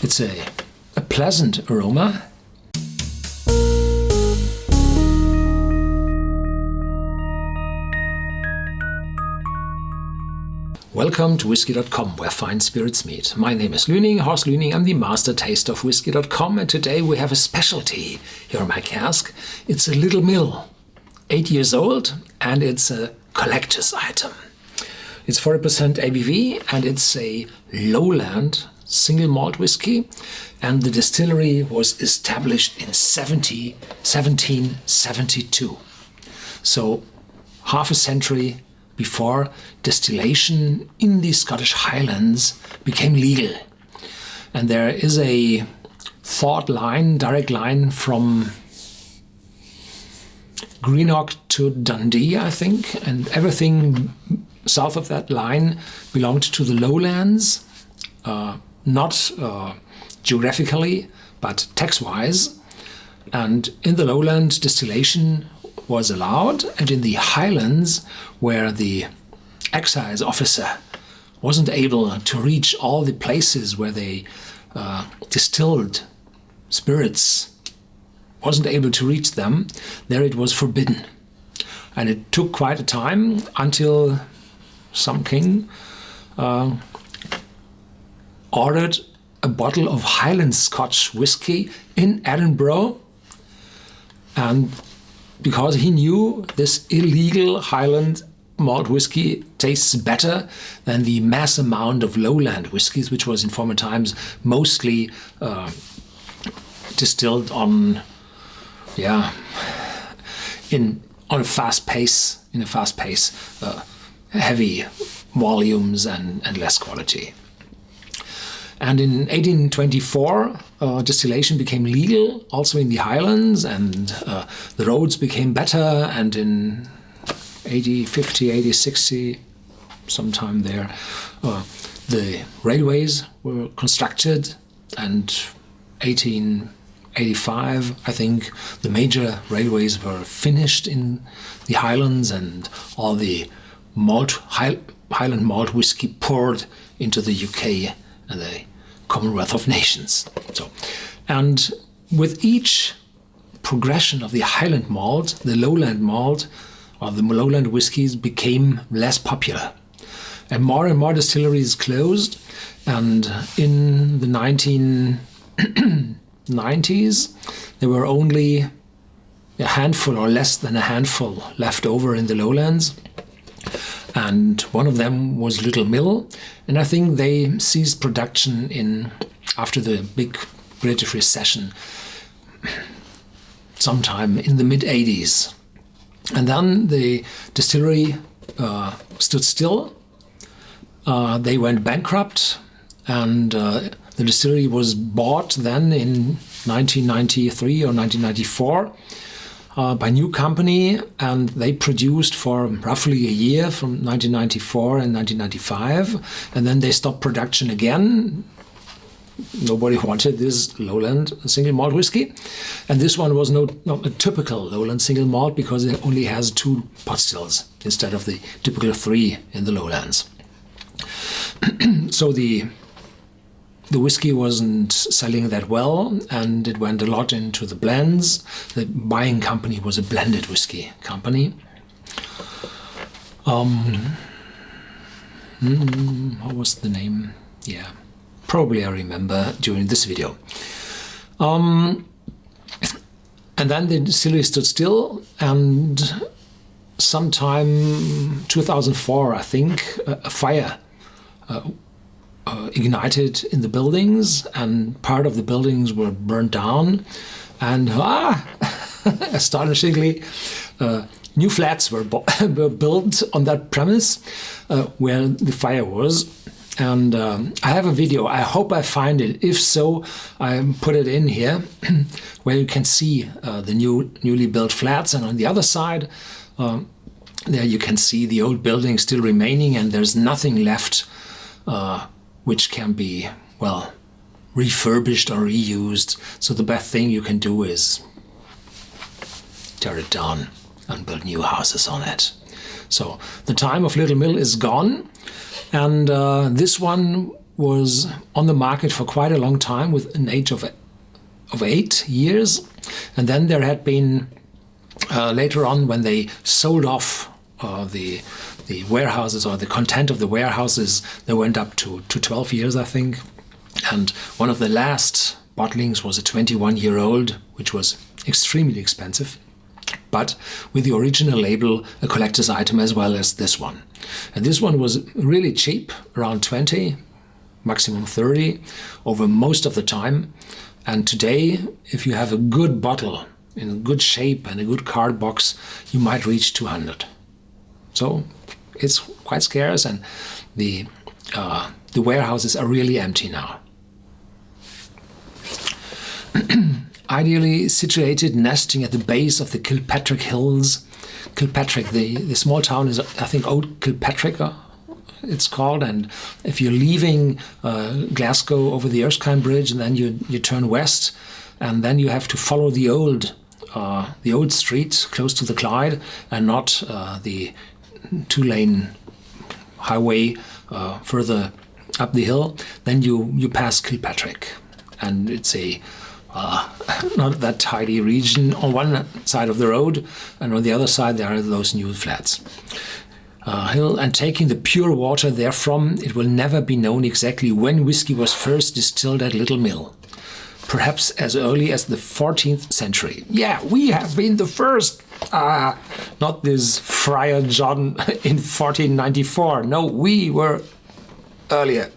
It's a pleasant aroma. Welcome to Whisky.com, where fine spirits meet. My name is Horst Lüning. I'm the master taster of Whisky.com, and today we have a specialty here in my cask. It's a Littlemill, 8 years old, and it's a collector's item. It's 40% ABV, and it's a lowland single malt whiskey, and the distillery was established in 1772. So half a century before distillation in the Scottish Highlands became legal. And there is a direct line from Greenock to Dundee, I think, and everything south of that line belonged to the lowlands, not geographically, but tax-wise. And in the lowland, distillation was allowed, and in the Highlands, where the excise officer wasn't able to reach all the places where they distilled spirits, wasn't able to reach them, there it was forbidden. And it took quite a time until some king ordered a bottle of Highland Scotch whiskey in Edinburgh, and because he knew this illegal Highland malt whiskey tastes better than the mass amount of lowland whiskies, which was in former times mostly distilled on a fast pace, heavy volumes and less quality. And in 1824, distillation became legal also in the Highlands, and the roads became better, and in 1860, sometime there, the railways were constructed, and 1885, I think, the major railways were finished in the Highlands, and all the Highland malt whiskey poured into the UK and the Commonwealth of Nations. And with each progression of the Highland malt, the lowland malt or the lowland whiskies became less popular. And more distilleries closed, and in the 1990s there were only a handful or less than a handful left over in the lowlands. And one of them was Littlemill, and I think they ceased production after the big British recession, sometime in the mid-80s. And then the distillery stood still. They went bankrupt, and the distillery was bought then in 1993 or 1994. By a new company, and they produced for roughly a year from 1994 and 1995, and then they stopped production again. Nobody wanted this lowland single malt whiskey, and this one was not a typical lowland single malt because it only has 2 pot stills instead of the typical 3 in the lowlands. So the whiskey wasn't selling that well, and it went a lot into the blends. The buying company was a blended whiskey company. What was the name? Yeah, probably I remember during this video. And then the distillery stood still, and sometime 2004, I think, a fire ignited in the buildings, and part of the buildings were burned down, and astonishingly new flats were built on that premise where the fire was. And I have a video. I hope I find it. If so, I put it in here where you can see the newly built flats, and on the other side there you can see the old building still remaining, and there's nothing left which can be, refurbished or reused. So the best thing you can do is tear it down and build new houses on it. So the time of Littlemill is gone, and this one was on the market for quite a long time with an age of 8 years. And then there had been, later on, when they sold off the warehouses, or the content of the warehouses, they went up to 12 years, I think. And one of the last bottlings was a 21-year-old, which was extremely expensive, but with the original label, a collector's item, as well as this one. And this one was really cheap, around 20, maximum 30, over most of the time. And today, if you have a good bottle in good shape and a good card box, you might reach 200. So it's quite scarce, and the warehouses are really empty now. Ideally situated, nesting at the base of the Kilpatrick Hills. Kilpatrick, the small town is, I think, Old Kilpatrick, it's called. And if you're leaving Glasgow over the Erskine Bridge, and then you turn west, and then you have to follow the old street close to the Clyde, and not the 2-lane highway further up the hill. Then you pass Kilpatrick, and it's a not that tidy region on one side of the road, and on the other side there are those new flats. Hill, and taking the pure water therefrom, it will never be known exactly when whiskey was first distilled at Littlemill. Perhaps as early as the 14th century. Yeah, we have been the first. Not this Friar John in 1494. No, we were earlier.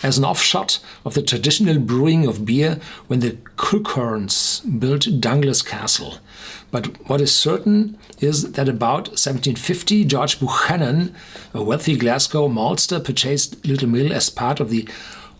As an offshot of the traditional brewing of beer when the Culhorns built Douglas Castle. But what is certain is that about 1750, George Buchanan, a wealthy Glasgow maltster, purchased Littlemill as part of the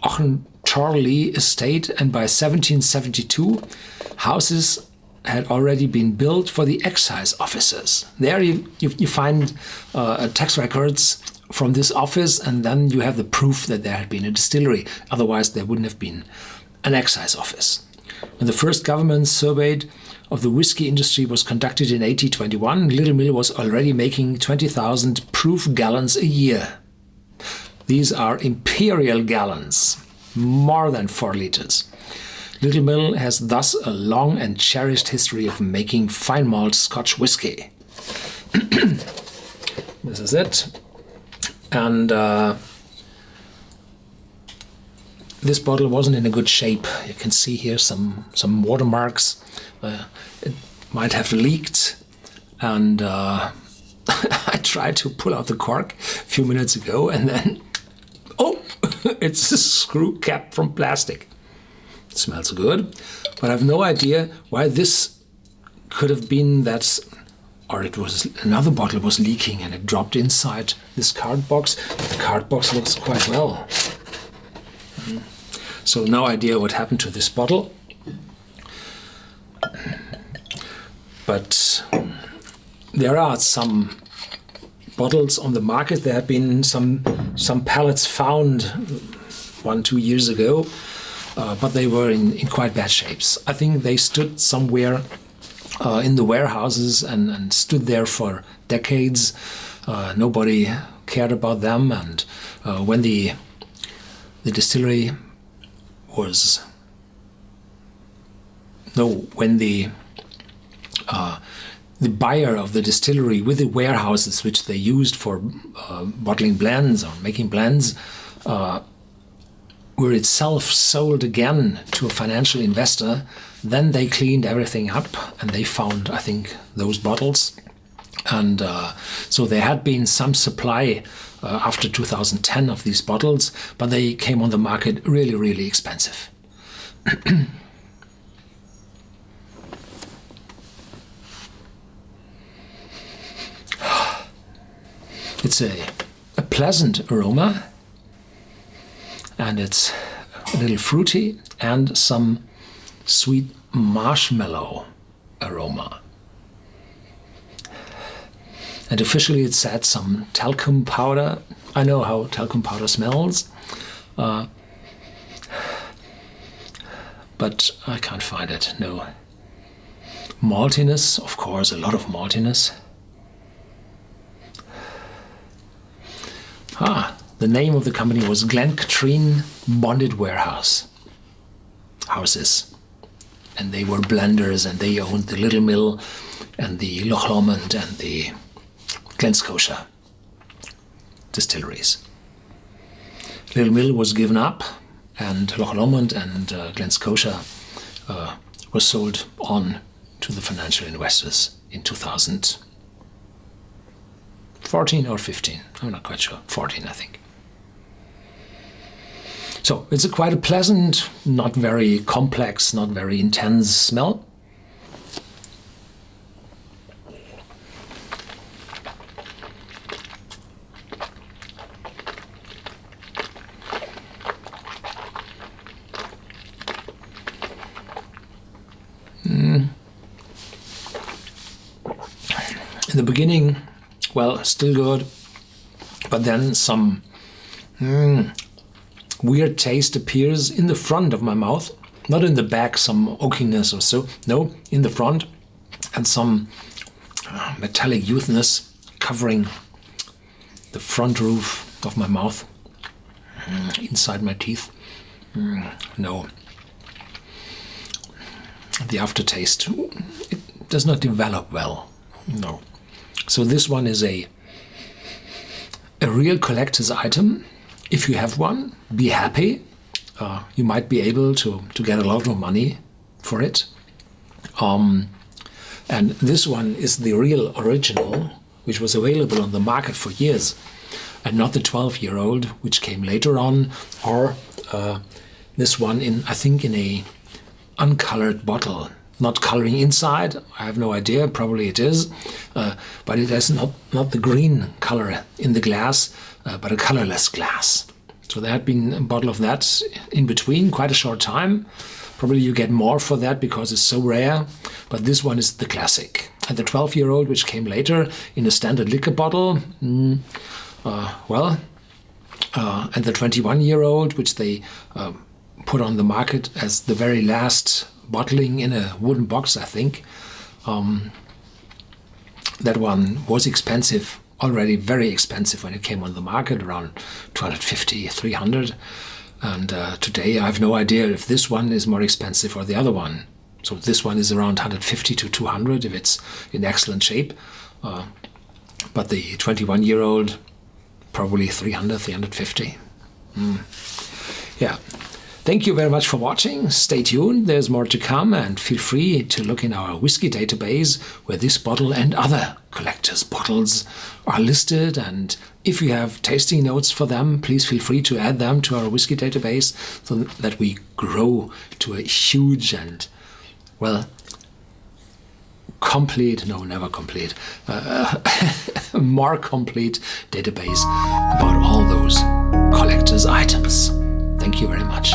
Auchenchorley estate, and by 1772, houses had already been built for the excise officers. There you find tax records from this office, and then you have the proof that there had been a distillery. Otherwise, there wouldn't have been an excise office. When the first government survey of the whiskey industry was conducted in 1821, Littlemill was already making 20,000 proof gallons a year. These are imperial gallons, more than 4 liters. Littlemill has thus a long and cherished history of making fine malt Scotch whiskey. This is it. And this bottle wasn't in a good shape. You can see here some watermarks. It might have leaked. And I tried to pull out the cork a few minutes ago, and then, oh, it's a screw cap from plastic. It smells good, but I have no idea why this could have been that. Or it was another bottle was leaking and it dropped inside this card box. The card box looks quite well. So no idea what happened to this bottle. But there are some bottles on the market. There have been some pallets found 1-2 years ago, but they were in quite bad shapes. I think they stood somewhere in the warehouses and stood there for decades. Nobody cared about them, and when the distillery was when the buyer of the distillery with the warehouses which they used for bottling blends or making blends were itself sold again to a financial investor, then they cleaned everything up and they found, I think, those bottles. And so there had been some supply after 2010 of these bottles, but they came on the market really, really expensive. It's a pleasant aroma, and it's a little fruity and some sweet marshmallow aroma. And officially it said some talcum powder. I know how talcum powder smells, but I can't find it, no. Maltiness, of course, a lot of maltiness. The name of the company was Glencatrine Bonded Warehouse Houses. And they were blenders, and they owned the Littlemill and the Loch Lomond and the Glen Scotia distilleries. Littlemill was given up, and Loch Lomond and Glen Scotia was sold on to the financial investors in 2014 or 15. I'm not quite sure. 14, I think. So it's quite a pleasant, not very complex, not very intense smell. In the beginning, well, still good, but then some weird taste appears in the front of my mouth, not in the back, some oakiness or so, no, in the front, and some metallic youthness covering the front roof of my mouth, inside my teeth. No. The aftertaste, it does not develop well, no. So this one is a real collector's item. If you have one, be happy. You might be able to get a lot of money for it. And this one is the real original, which was available on the market for years, and not the 12-year-old, which came later on, or this one I think in a uncolored bottle. Not coloring inside, I have no idea, probably it is, but it has not the green color in the glass, but a colorless glass. So there had been a bottle of that in between, quite a short time. Probably you get more for that because it's so rare, but this one is the classic. And the 12-year-old, which came later in a standard liquor bottle, and the 21-year-old, which they put on the market as the very last bottling in a wooden box, I think. That one was expensive, already very expensive when it came on the market, around 250, 300. And today I have no idea if this one is more expensive or the other one. So this one is around 150 to 200 if it's in excellent shape. But the 21-year-old, probably 300, 350. Yeah. Thank you very much for watching. Stay tuned, there's more to come, and feel free to look in our whiskey database where this bottle and other collectors' bottles are listed. And if you have tasting notes for them, please feel free to add them to our whiskey database so that we grow to a huge and, well, never complete, more complete database about all those collectors' items. Thank you very much.